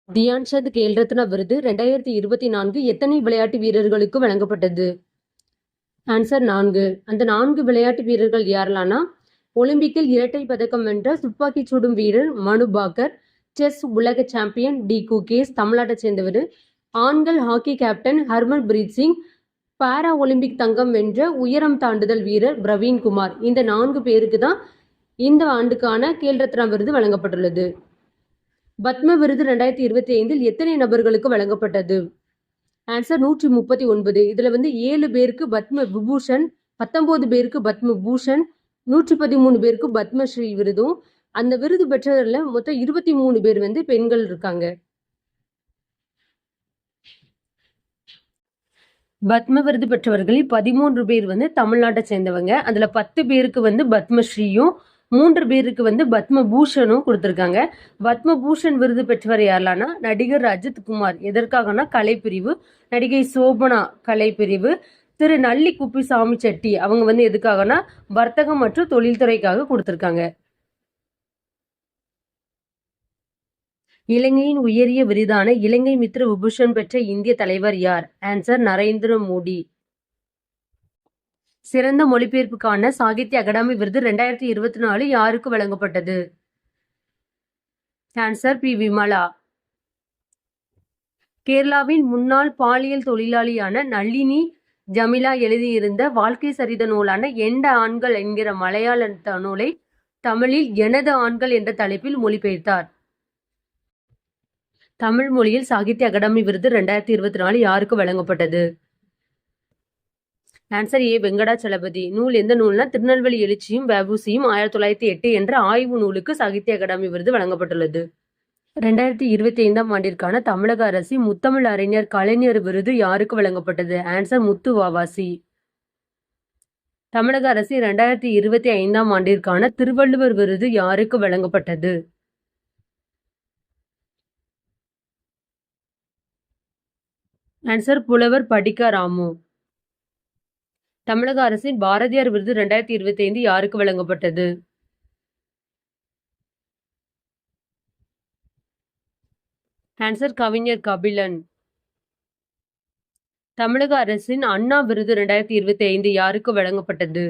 தியான் சந்த் கேல் ரத்னா விருது 2024 எத்தனை விளையாட்டு வீரர்களுக்கு வழங்கப்பட்டது? ஆன்சர் 4. அந்த 4 விளையாட்டு வீரர்கள் யாரெல்லாம்னா, ஒலிம்பிக்கில் இரட்டை பதக்கம் வென்ற துப்பாக்கிச் சுடும் வீரர் மனு பாக்கர், செஸ் உலக சாம்பியன் டி குகேஸ் தமிழ்நாட்டை சேர்ந்தவர், ஆண்கள் hockey captain Harmanpreet Singh, para Olympic தங்கம் வென்ற உயரம் தாண்டுதல் வீரர் பிரவீன் குமார். இந்த 4 பேருக்கு தான் இந்த ஆண்டுக்கான கேல் ரத்னா விருது வழங்கப்பட்டுள்ளது. பத்ம விருது 2025 எத்தனை நபர்களுக்கு வழங்கப்பட்டது? ஆன்சர் 139. இதுல 7 பேருக்கு பத்ம விபூஷன், 19 பேருக்கு பத்ம பூஷன், 113 பேருக்கு பத்மஸ்ரீ விருதும். அந்த விருது பெற்றவர்ல மொத்தம் 23 பேர் பெண்கள் இருக்காங்க. பத்ம விருது பெற்றவர்களில் 13 பேர் தமிழ்நாட்டை சேர்ந்தவங்க. அதுல 10 பேருக்கு பத்மஸ்ரீயும் 3 பேருக்கு பத்ம பூஷனும் கொடுத்திருக்காங்க. பத்ம பூஷன் விருது பெற்றவர் யாரெல்லாம்னா, நடிகர் அஜித் குமார். எதற்காகனா கலைப்பிரிவு, நடிகை சோபனா கலைப்பிரிவு, திரு நல்லி குப்பிசாமி செட்டி அவங்க எதுக்காகனா வர்த்தகம் மற்றும் தொழில்துறைக்காக கொடுத்திருக்காங்க. இலங்கையின் உயரிய விருதான இலங்கை மித்ர விபூஷன் பெற்ற இந்திய தலைவர் யார்? ஆன்சர் நரேந்திர மோடி. சிறந்த மொழிபெயர்ப்புக்கான சாகித்ய அகாடமி விருது 2024 யாருக்கு வழங்கப்பட்டது? Answer P. விமலா. கேரளாவின் முன்னாள் பாலியல் தொழிலாளியான நளினி ஜமிலா எழுதியிருந்த வாழ்க்கை சரித நூலான எண்ட ஆண்கள் என்கிற மலையாள நூலை தமிழில் எனது ஆண்கள் என்ற தலைப்பில் மொழிபெயர்த்தார். தமிழ் மொழியில் சாகித்ய அகாடமி விருது 2024 யாருக்கு வழங்கப்பட்டது? Answer A. வெங்கடாச்சலபதி. நூல் எந்த நூல்னா, திருநெல்வேலி எழுச்சியும் வ.உ.சி.யும் 1908 என்ற ஆய்வு நூலுக்கு சாகித்ய அகாடமி விருது வழங்கப்பட்டுள்ளது. 2025 ஆண்டிற்கான தமிழக அரசின் முத்தமிழ் அறிஞர் கலைஞர் விருது யாருக்கு வழங்கப்பட்டது? ஆன்சர் முத்து வாவாசி. தமிழக அரசின் 2025 ஆண்டிற்கான திருவள்ளுவர் விருது யாருக்கு வழங்கப்பட்டது? ஆன்சர் புலவர் படிக்க ராமு. தமிழக அரசின் பாரதியார் விருது 2025 யாருக்கு வழங்கப்பட்டது? ஆன்சர் கவிஞர் கபிலன். தமிழக அரசின் அண்ணா விருது 2025 யாருக்கு வழங்கப்பட்டது?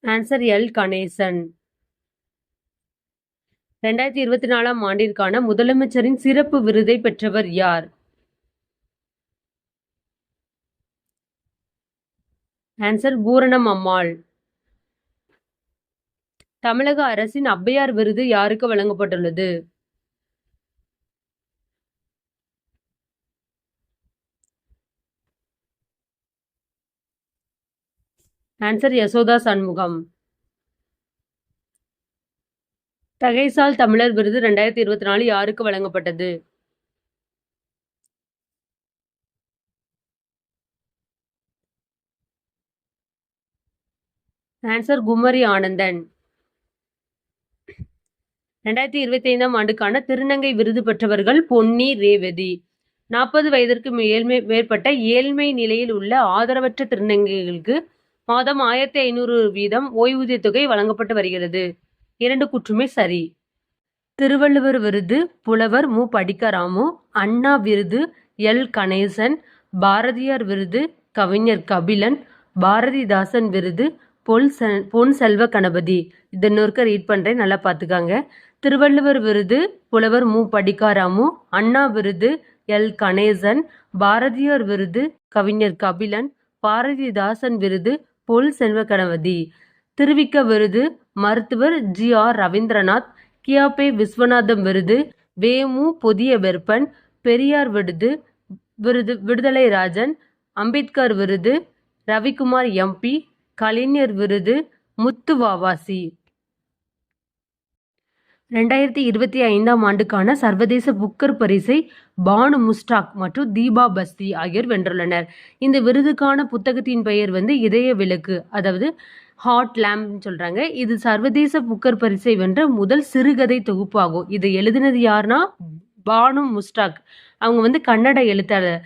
Answer L. கணேசன். 2024 ஆண்டிற்கான முதலமைச்சரின் சிறப்பு விருதை பெற்றவர் யார்? ஆன்சர் பூரணம் அம்மாள். தமிழக அரசின் ஔவையார் விருது யாருக்கு வழங்கப்பட்டுள்ளது? ஆன்சர் யசோதா சண்முகம். தகைசால் தமிழர் விருது 2024 யாருக்கு வழங்கப்பட்டது? ஆன்சர் குமரி ஆனந்தன். 2025 ஆண்டுக்கான திருநங்கை விருது பெற்றவர்கள் பொன்னி ரேவதி. 40 வயதிற்கு மேற்பட்ட ஏழ்மை நிலையில் உள்ள ஆதரவற்ற திருநங்கைகளுக்கு மாதம் 1500 வீதம் ஓய்வூதிய தொகை வழங்கப்பட்டு வருகிறது. 2 குற்றுமே சரி. திருவள்ளுவர் விருது புலவர் மு. படிக்கராமு. அண்ணா விருது எல். கணேசன். பாரதியார் விருது கவிஞர் கபிலன். பாரதிதாசன் விருது பொன் செல்வ கணபதி. இதை இன்னொருக்க ரீட் பண்றேன், நல்லா பார்த்துக்காங்க. திருவள்ளுவர் விருது புலவர் மு. படிக்காராமு. அண்ணா விருது எல். கணேசன். பாரதியார் விருது கவிஞர் கபிலன். பாரதிதாசன் விருது பொன் செல்வ கணபதி. திருவிக்க விருது மருத்துவர் ஜி. ஆர். ரவீந்திரநாத். கியாபே விஸ்வநாதம் விருது வே.மு. பொதிய வெப்பன். பெரியார் விருது விடுதலை ராஜன். அம்பேத்கர் விருது ரவிக்குமார் எம்பி. கலைஞர் விருது முத்து வாவாசி. 2025 ஆண்டுக்கான சர்வதேச புக்கர் பரிசை பானு முஸ்டாக் மற்றும் தீபா பஸ்தி ஆகியோர் வென்றுள்ளனர். இந்த விருதுக்கான புத்தகத்தின் பெயர் இதய விளக்கு, அதாவது ஹாட் லேம்ப்னு சொல்றாங்க. இது சர்வதேச புக்கர் பரிசை வென்ற முதல் சிறுகதை தொகுப்பாகும். இது எழுதினது யாருன்னா பானு முஸ்டாக் அவங்க வந்து கன்னட எழுத்தாளர்.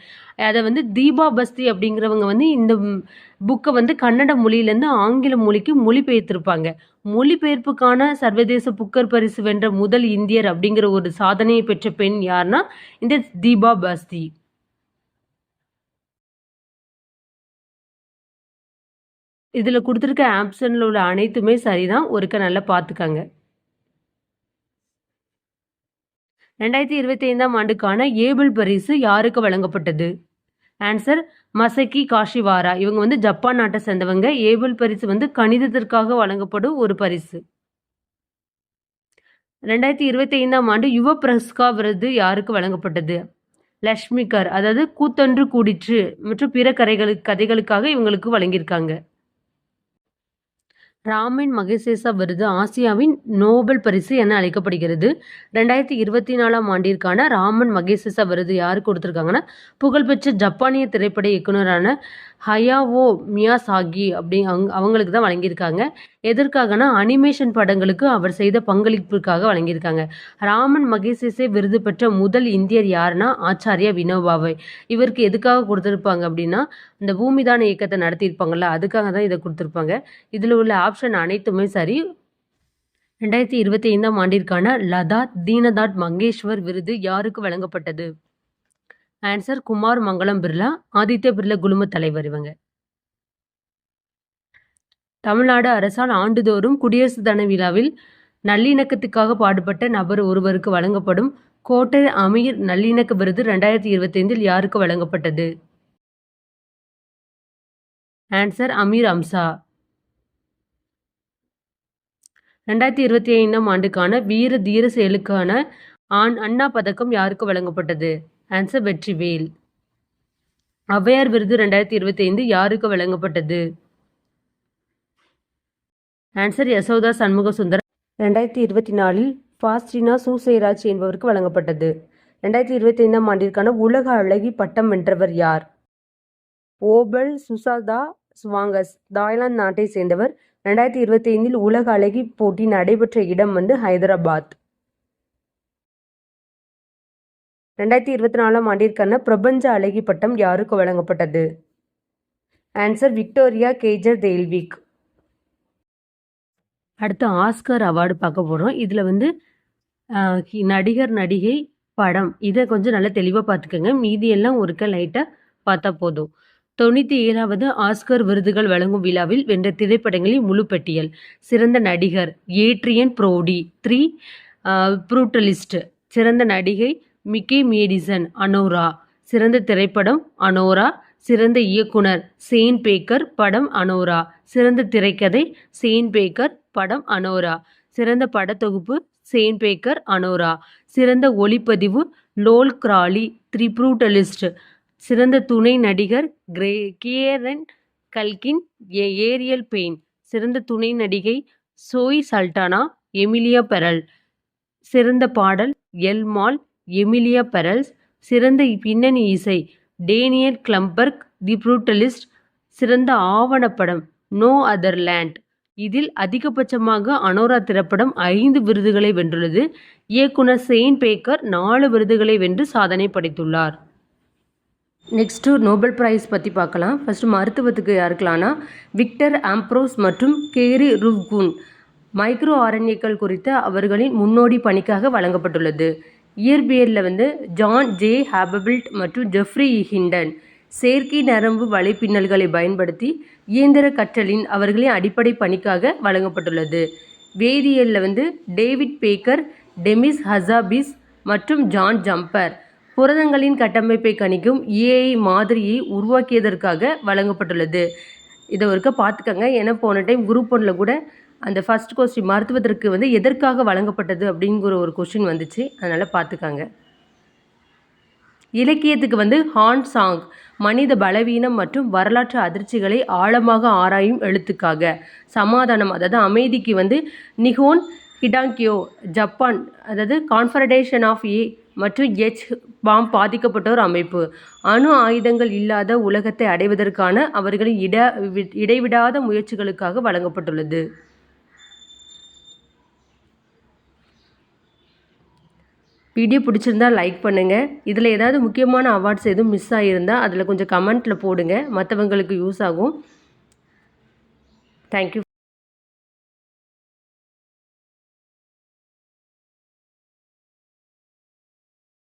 அதை வந்து தீபா பஸ்தி அப்படிங்கிறவங்க வந்து இந்த புக்கை வந்து கன்னட மொழியிலேருந்து ஆங்கில மொழிக்கு மொழிபெயர்த்திருப்பாங்க. மொழிபெயர்ப்புக்கான சர்வதேச புக்கர் பரிசு வென்ற முதல் இந்தியர் அப்படிங்கிற ஒரு சாதனையை பெற்ற பெண் யாருன்னா இந்த தீபா பஸ்தி. இதில் கொடுத்துருக்க ஆப்ஷனில் உள்ள அனைத்துமே சரிதான். ஒருக்க நல்லா பார்த்துக்காங்க. 2025ஆம் ஆண்டுக்கான ஏபிள் பரிசு யாருக்கு வழங்கப்பட்டது? ஆன்சர் மசக்கி காஷிவாரா. இவங்க வந்து ஜப்பான் நாட்டை சேர்ந்தவங்க. ஏபிள் பரிசு வந்து கணிதத்திற்காக வழங்கப்படும் ஒரு பரிசு. 2025ஆம் ஆண்டு யுவ பிரஸ்கா விருது யாருக்கு வழங்கப்பட்டது? லக்ஷ்மிகர், அதாவது கூத்தொன்று கூடிற்று மற்றும் பிற கதைகளுக்காக இவங்களுக்கு வழங்கியிருக்காங்க. ராமன் மகசேசா விருது ஆசியாவின் நோபல் பரிசு என அழைக்கப்படுகிறது. 2024ஆம் ஆண்டிற்கான ராமன் மகசேசா விருது யாருக்கு கொடுத்துருக்காங்கன்னா புகழ்பெற்ற ஜப்பானிய திரைப்பட இயக்குனரான ஹயாவோ மியாசாகி அவங்களுக்கு தான் வழங்கியிருக்காங்க. எதற்காகனா அனிமேஷன் படங்களுக்கு அவர் செய்த பங்களிப்புக்காக வழங்கியிருக்காங்க. ராமன் மகசேசே விருது பெற்ற முதல் இந்தியர் யாருன்னா ஆச்சாரியா வினோபாவை. இவருக்கு எதுக்காக கொடுத்துருப்பாங்க அப்படின்னா இந்த பூமிதான இயக்கத்தை நடத்தியிருப்பாங்கல்ல, அதுக்காக தான் இதை கொடுத்துருப்பாங்க. இதில் உள்ள ஆப்ஷன் அனைத்துமே சரி. 2025ஆம் ஆண்டிற்கான லதா தீனதாட் மங்கேஷ்வர் விருது யாருக்கு வழங்கப்பட்டது? ஆன்சர் குமார் மங்களம் பிர்லா, ஆதித்ய பிர்லா குழும தலைவர் இவங்க. தமிழ்நாடு அரசால் ஆண்டுதோறும் குடியரசு தின விழாவில் நல்லிணக்கத்துக்காக பாடுபட்ட நபர் ஒருவருக்கு வழங்கப்படும் கோட்டை அமீர் நல்லிணக்க விருது 2025இல் யாருக்கு வழங்கப்பட்டது? ஆன்சர் அமீர் அம்சா. 2025ஆம் ஆண்டுக்கான வீர தீர செயலுக்கான அண்ணா பதக்கம் யாருக்கு வழங்கப்பட்டது? ஆன்சர் வெற்றிவேல். ஔவையார் விருது 2025 யாருக்கு வழங்கப்பட்டது? ஆன்சர் யசோதா சண்முக சுந்தரம். 2024இல் ஃபாஸ்டினா சூசைராஜ் என்பவருக்கு வழங்கப்பட்டது. 2025ஆம் ஆண்டிற்கான உலக அழகி பட்டம் வென்றவர் யார்? ஓபல் சுசாதா ஸ்வாங்கஸ், தாய்லாந்து நாட்டை சேர்ந்தவர். 2025இல் உலக அழகி போட்டி நடைபெற்ற இடம் வந்து ஹைதராபாத். 2024ஆம் ஆண்டிற்கான பிரபஞ்ச அழகி பட்டம் யாருக்கு வழங்கப்பட்டது? Answer Victoria Kjaer Theilvig. அடுத்து ஆஸ்கர் அவார்டு பார்க்க போகிறோம். இதில் வந்து நடிகர் நடிகை படம் இதை கொஞ்சம் நல்லா தெளிவாக பார்த்துக்கோங்க. மீதியெல்லாம் ஒருக்க லைட்டாக பார்த்தா போதும். 97வது ஆஸ்கர் விருதுகள் வழங்கும் விழாவில் வென்ற திரைப்படங்களின் முழு பட்டியல். சிறந்த நடிகர் ஏட்ரியன் ப்ரோடி 3 ப்ரூட்டலிஸ்ட். சிறந்த நடிகை மிக்கி மேடிசன் அனோரா. சிறந்த திரைப்படம் அனோரா. சிறந்த இயக்குனர் சேன் பேக்கர், படம் அனோரா. சிறந்த திரைக்கதை சேன் பேக்கர், படம் அனோரா. சிறந்த படத்தொகுப்பு சேன் பேக்கர், அனோரா. சிறந்த ஒளிப்பதிவு லோல் கிராலி 3 ப்ரூட்டலிஸ்ட். சிறந்த துணை நடிகர் கியரன் கல்கின், ஏரியல் பெயின். சிறந்த துணை நடிகை சோய் சல்டானா, எமிலியா பெரல். சிறந்த பாடல் எல்மால், எமிலியா பெரல்ஸ். சிறந்த பின்னணி இசை டேனியல் கிளம்பர்க், தி ப்ரூட்டலிஸ்ட். சிறந்த ஆவணப்படம் நோ அதர் லேண்ட். இதில் அதிகபட்சமாக அனோரா திரைப்படம் 5 விருதுகளை வென்றுள்ளது. இயக்குனர் சேன் பேக்கர் 4 விருதுகளை வென்று சாதனை படைத்துள்ளார். நெக்ஸ்ட்டு நோபல் பிரைஸ் பற்றி பார்க்கலாம். ஃபஸ்ட்டு மருத்துவத்துக்கு யாருக்கலாம்னா விக்டர் ஆம்ப்ரோஸ் மற்றும் கேரி ருவ்குன் மைக்ரோ ஆர்என்ஏக்கள் குறித்த அவர்களின் முன்னோடி பணிக்காக வழங்கப்பட்டுள்ளது. இயற்பியலில் வந்து ஜான் ஜே ஹாபபில்ட் மற்றும் ஜெஃப்ரி ஹிண்டன் செயற்கை நரம்பு வலைப்பின்னல்களை பயன்படுத்தி இயந்திர கற்றலின் அவர்களின் அடிப்படை பணிக்காக வழங்கப்பட்டுள்ளது. வேதியியலில் வந்து டேவிட் பேக்கர், டெமிஸ் ஹசாபிஸ் மற்றும் ஜான் ஜம்பர் புரதங்களின் கட்டமைப்பை கணிக்கும் ஏஐ மாதிரியை உருவாக்கியதற்காக வழங்கப்பட்டுள்ளது. இதை ஒருக்க பார்த்துக்கங்க. ஏன்னா போன டைம் குரூப் 1ல் கூட அந்த ஃபர்ஸ்ட் கொஸ்டின் மருத்துவத்திற்கு வந்து எதற்காக வழங்கப்பட்டது அப்படிங்கிற ஒரு கொஸ்டின் வந்துச்சு. அதனால் பார்த்துக்காங்க. இலக்கியத்துக்கு வந்து ஹான் சாங் மனித பலவீனம் மற்றும் வரலாற்று அதிர்ச்சிகளை ஆழமாக ஆராயும் எழுத்துக்காக. சமாதானம் அதாவது அமைதிக்கு வந்து நிஹோன் ஹிடாங்கியோ ஜப்பான், அதாவது கான்ஃபெடரேஷன் ஆஃப் ஏ மற்றும் எச் பாம் பாதிக்கப்பட்டோர் அமைப்பு. அணு ஆயுதங்கள் இல்லாத உலகத்தை அடைவதற்கான அவர்களின் இடைவிடாத முயற்சிகளுக்காக வழங்கப்பட்டுள்ளது. வீடியோ பிடிச்சிருந்தா லைக் பண்ணுங்கள். இதில் ஏதாவது முக்கியமான அவார்ட்ஸ் எதுவும் மிஸ் ஆகியிருந்தால் அதில் கொஞ்சம் கமெண்ட்டில் போடுங்க, மற்றவங்களுக்கு யூஸ் ஆகும். தேங்க்யூ.